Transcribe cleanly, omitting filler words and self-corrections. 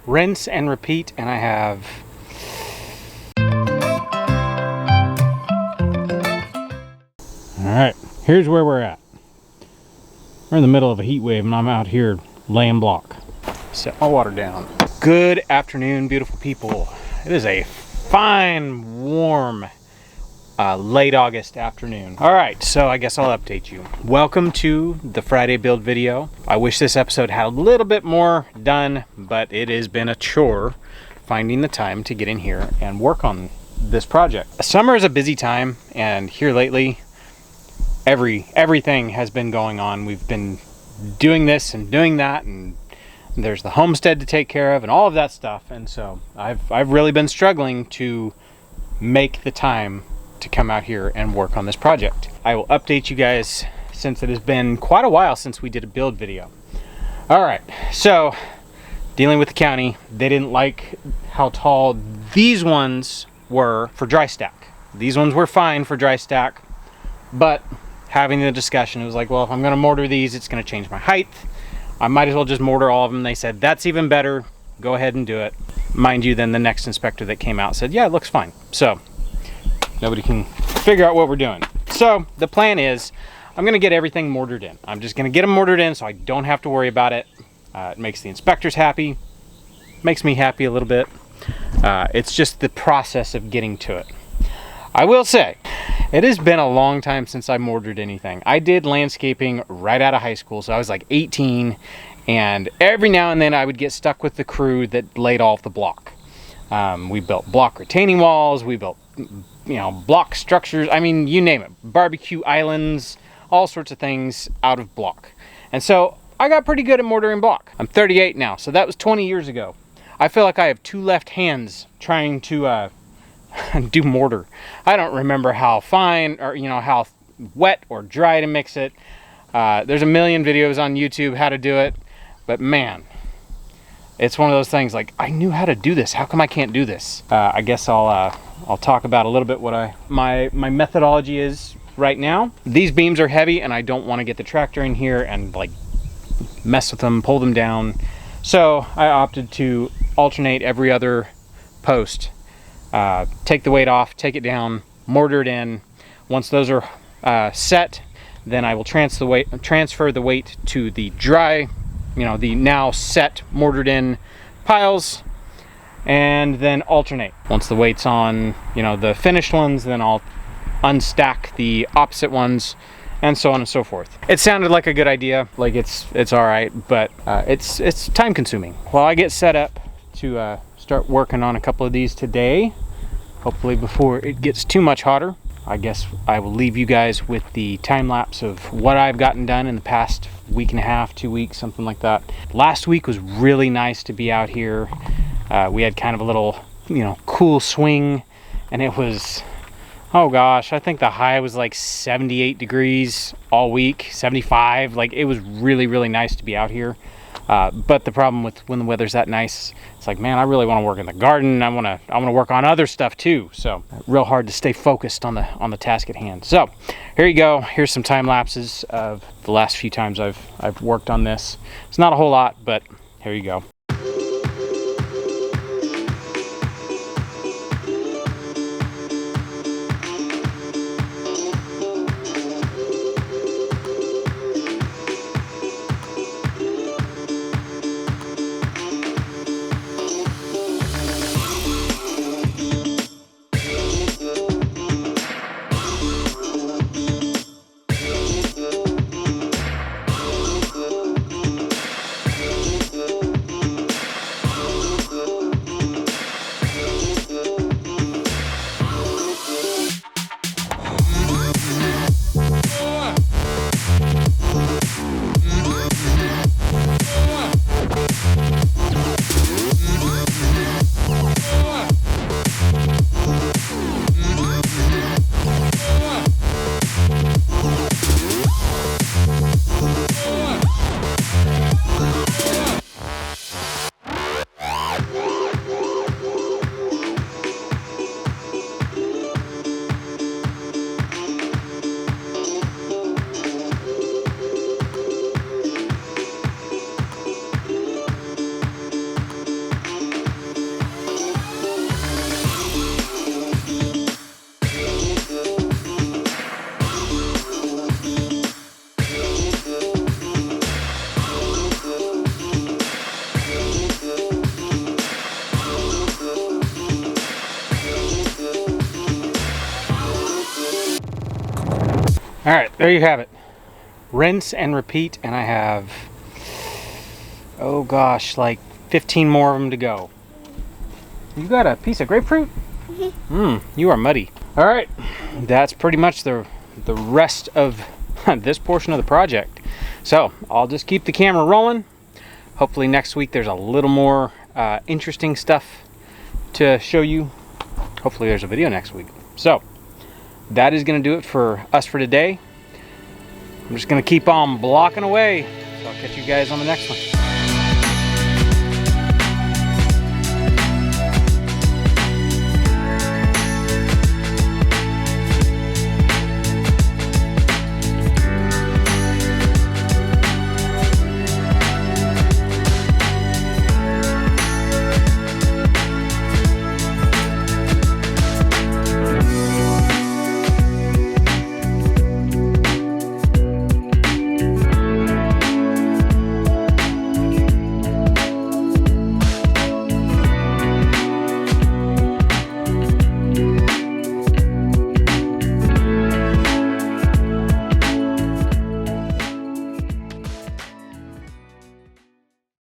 rinse and repeat, and I have all right, here's where we're at. We're in the middle of a heat wave and I'm out here laying block. Set my water down. Good afternoon, beautiful people. It is a fine, warm, late August afternoon. All right, so I guess I'll update you. Welcome to the Friday build video. I wish this episode had a little bit more done, but it has been a chore finding the time to get in here and work on this project. Summer is a busy time, and here lately, everything has been going on. We've been doing this and doing that, and there's the homestead to take care of and all of that stuff. And so I've really been struggling to make the time to come out here and work on this project. I will update you guys since it has been quite a while since we did a build video. All right, so dealing with the county, they didn't like how tall these ones were for dry stack. These ones were fine for dry stack, but having the discussion, it was like, well, if I'm going to mortar these, it's going to change my height. I might as well just mortar all of them. They said, that's even better. Go ahead and do it. Mind you, then the next inspector that came out said, yeah, it looks fine. So nobody can figure out what we're doing. So the plan is I'm going to get everything mortared in. I'm just going to get them mortared in so I don't have to worry about it. It makes the inspectors happy. Makes me happy a little bit. It's just the process of getting to it. I will say, it has been a long time since I mortared anything. I did landscaping right out of high school, so I was like 18, and every now and then I would get stuck with the crew that laid off the block. We built block retaining walls, we built, block structures, I mean, you name it, barbecue islands, all sorts of things out of block. And so I got pretty good at mortaring block. I'm 38 now, so that was 20 years ago. I feel like I have two left hands trying to do mortar. I don't remember how fine or how wet or dry to mix it. There's a million videos on YouTube how to do it, but man, it's one of those things like, I knew how to do this. How come I can't do this? I guess I'll talk about a little bit what my methodology is right now. These beams are heavy and I don't want to get the tractor in here and like mess with them, pull them down. So I opted to alternate every other post. Take the weight off, take it down, mortar it in. Once those are set, then I will transfer the weight to the dry, the now set mortared in piles, and then alternate. Once the weight's on, the finished ones, then I'll unstack the opposite ones, and so on and so forth. It sounded like a good idea, like it's all right, but it's time consuming. Well, I get set up to start working on a couple of these today, hopefully before it gets too much hotter. I guess I will leave you guys with the time lapse of what I've gotten done in the past week and a half, 2 weeks, something like that. Last week was really nice to be out here. We had kind of a little, cool swing, and it was, oh gosh, I think the high was like 78 degrees all week, 75. Like, it was really, really nice to be out here. But the problem with when the weather's that nice, it's like, man, I really want to work in the garden. I want to work on other stuff too. So real hard to stay focused on the task at hand. So here you go. Here's some time lapses of the last few times I've worked on this. It's not a whole lot, but here you go. All right, there you have it. Rinse and repeat, and I have, oh gosh, like 15 more of them to go. You got a piece of grapefruit? You are muddy. All right, that's pretty much the rest of this portion of the project. So I'll just keep the camera rolling. Hopefully next week there's a little more interesting stuff to show you. Hopefully there's a video next week. So that is going to do it for us for today. I'm just going to keep on blocking away. So I'll catch you guys on the next one.